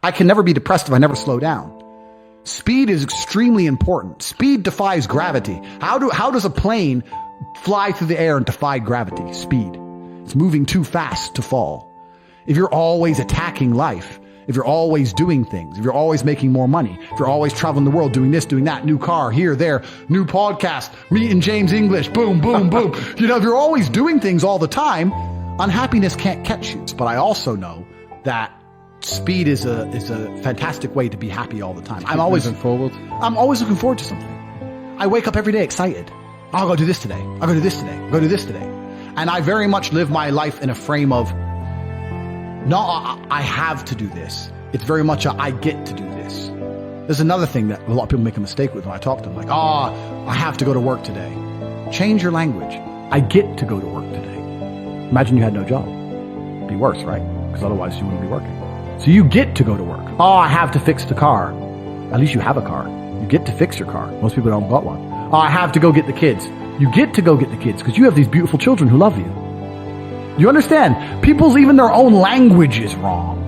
I can never be depressed if I never slow down. Speed is extremely important. Speed defies gravity. How does a plane fly through the air and defy gravity? Speed. It's moving too fast to fall. If you're always attacking life, if you're always doing things, if you're always making more money, if you're always traveling the world, doing this, doing that, new car, here, there, new podcast, meeting James English, boom, boom, boom. If you're always doing things all the time, unhappiness can't catch you. But I also know that speed is a fantastic way to be happy all the time. I'm always looking forward to something. I wake up every day excited. I'll go do this today. I'll go do this today. I'll go do this today. And I very much live my life in a frame of, no, I have to do this. It's very much a, I get to do this. There's another thing that a lot of people make a mistake with when I talk to them. Like, I have to go to work today. Change your language. I get to go to work today. Imagine you had no job. It'd be worse, right? Because otherwise you wouldn't be working. So you get to go to work. I have to fix the car. At least you have a car. You get to fix your car. Most people don't got one. I have to go get the kids. You get to go get the kids because you have these beautiful children who love you. You understand? People's even their own language is wrong.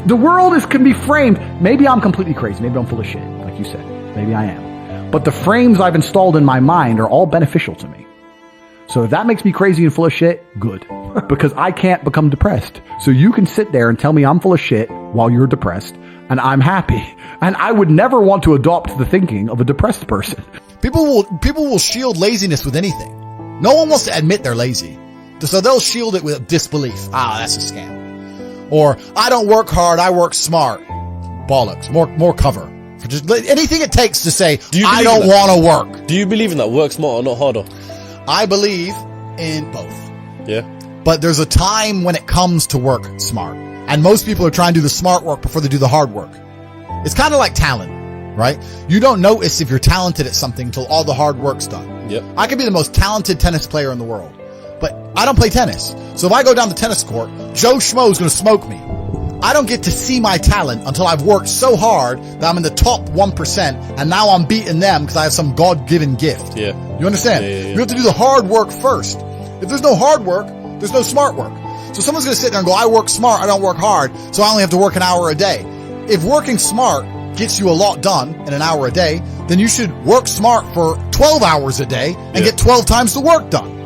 The world can be framed. Maybe I'm completely crazy. Maybe I'm full of shit, like you said. Maybe I am. But the frames I've installed in my mind are all beneficial to me. So if that makes me crazy and full of shit, good. Because I can't become depressed. So you can sit there and tell me I'm full of shit while you're depressed, and I'm happy. And I would never want to adopt the thinking of a depressed person. People will shield laziness with anything. No one wants to admit they're lazy. So they'll shield it with disbelief. That's a scam. Or, I don't work hard, I work smart. Bollocks. More cover. For just anything it takes to say, I don't want to work. Do you believe in that? Work smart or not harder? I believe in both. Yeah. But there's a time when it comes to work smart. And most people are trying to do the smart work before they do the hard work. It's kind of like talent, right? You don't notice if you're talented at something until all the hard work's done. Yep. I could be the most talented tennis player in the world, but I don't play tennis. So if I go down the tennis court, Joe Schmo is going to smoke me. I don't get to see my talent until I've worked so hard that I'm in the top 1%, and now I'm beating them because I have some God-given gift. Yeah. You understand? Yeah. You have to do the hard work first. If there's no hard work, there's no smart work. So someone's going to sit there and go, I work smart, I don't work hard, so I only have to work an hour a day. If working smart gets you a lot done in an hour a day, then you should work smart for 12 hours a day and get 12 times the work done.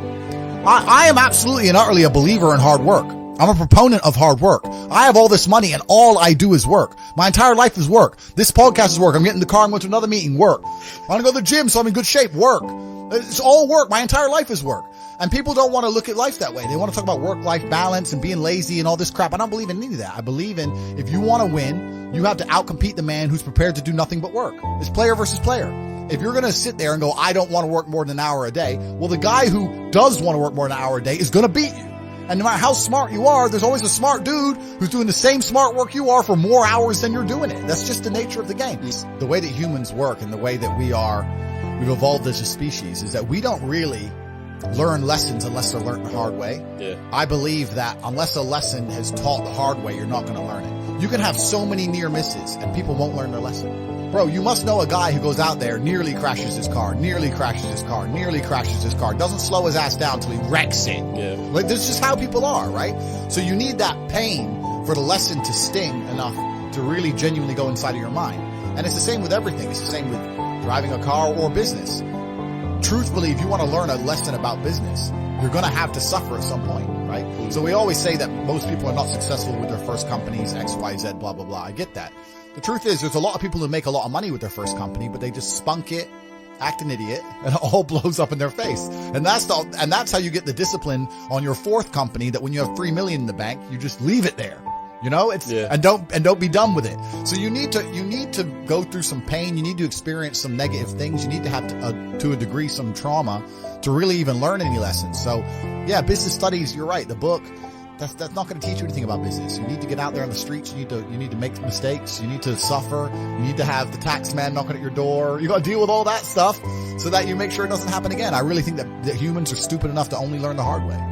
I am absolutely and utterly a believer in hard work. I'm a proponent of hard work. I have all this money and all I do is work. My entire life is work. This podcast is work. I'm getting in the car and going to another meeting, work. I want to go to the gym so I'm in good shape, work. It's all work. My entire life is work. And people don't want to look at life that way. They want to talk about work-life balance and being lazy and all this crap. I don't believe in any of that. I believe in if you want to win, you have to outcompete the man who's prepared to do nothing but work. It's player versus player. If you're going to sit there and go, I don't want to work more than an hour a day, well, the guy who does want to work more than an hour a day is going to beat you. And no matter how smart you are, there's always a smart dude who's doing the same smart work you are for more hours than you're doing it. That's just the nature of the game. The way that humans work and the way that we've evolved as a species is that we don't really learn lessons unless they're learned the hard way. Yeah. I believe that unless a lesson is taught the hard way, you're not going to learn it. You can have so many near misses and people won't learn their lesson. Bro, you must know a guy who goes out there, nearly crashes his car, doesn't slow his ass down till he wrecks it. Yeah. Like, that's just how people are, right? So you need that pain for the lesson to sting enough to really genuinely go inside of your mind. And it's the same with everything. It's the same with driving a car or business. Truthfully, if you want to learn a lesson about business, you're going to have to suffer at some point, right? So we always say that most people are not successful with their first companies, X, Y, Z, blah, blah, blah. I get that. The truth is, there's a lot of people who make a lot of money with their first company, but they just spunk it, act an idiot, and it all blows up in their face. And that's how you get the discipline on your fourth company that when you have $3 million in the bank, you just leave it there. You know, and don't be done with it. So you need to go through some pain. You need to experience some negative things. You need to have to a degree some trauma to really even learn any lessons. So yeah, business studies, you're right. The book, that's not going to teach you anything about business. You need to get out there on the streets. You need to make mistakes. You need to suffer. You need to have the tax man knocking at your door. You got to deal with all that stuff so that you make sure it doesn't happen again. I really think that humans are stupid enough to only learn the hard way.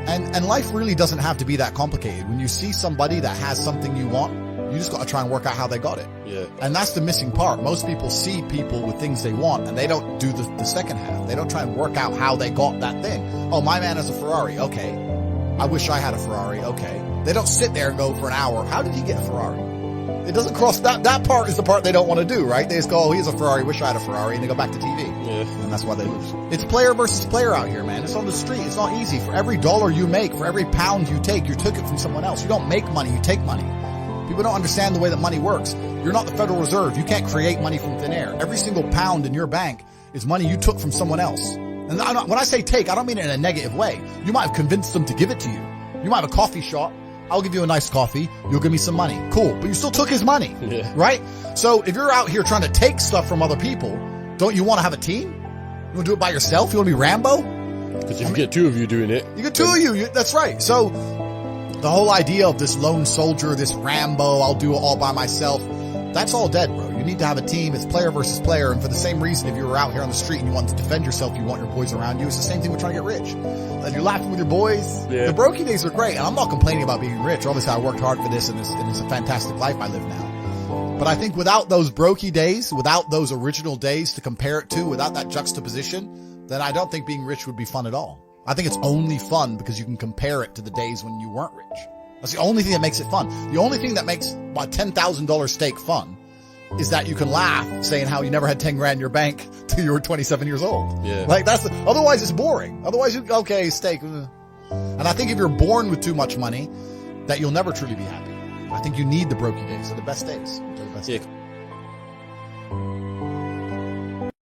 And life really doesn't have to be that complicated. When you see somebody that has something you want, you just got to try and work out how they got it. Yeah. And that's the missing part. Most people see people with things they want and they don't do the second half. They don't try and work out how they got that thing. Oh, my man has a Ferrari. Okay. I wish I had a Ferrari. Okay. They don't sit there and go for an hour, how did he get a Ferrari? It doesn't cross that part is the part they don't want to do, right? They just go, oh, he has a Ferrari, wish I had a Ferrari, and they go back to TV. Yeah. And that's why they lose. It's player versus player out here, man. It's on the street. It's not easy. For every dollar you make, for every pound you take, you took it from someone else. You don't make money, you take money. People don't understand the way that money works. You're not the Federal Reserve. You can't create money from thin air. Every single pound in your bank is money you took from someone else. And when I say take, I don't mean it in a negative way. You might have convinced them to give it to you. You might have a coffee shop. I'll give you a nice coffee. You'll give me some money. Cool. But you still took his money, right? So if you're out here trying to take stuff from other people, don't you want to have a team? You want to do it by yourself? You want to be Rambo? Because if you get two of you doing it. You get two of you. That's right. So the whole idea of this lone soldier, this Rambo, I'll do it all by myself, that's all dead, bro. You need to have a team. It's player versus player. And for the same reason, if you were out here on the street and you want to defend yourself, you want your boys around you. It's the same thing with trying to get rich. And you're laughing with your boys. Yeah. The brokey days are great. And I'm not complaining about being rich. Obviously, I worked hard for this and it's a fantastic life I live now. But I think without those brokey days, without those original days to compare it to, without that juxtaposition, then I don't think being rich would be fun at all. I think it's only fun because you can compare it to the days when you weren't rich. That's the only thing that makes it fun. The only thing that makes my $10,000 steak fun is that you can laugh saying how you never had 10 grand in your bank till you were 27 years old. Yeah. Like otherwise it's boring. Otherwise okay, steak. And I think if you're born with too much money, that you'll never truly be happy. I think you need the brokey days. They're the best days. They're the best days.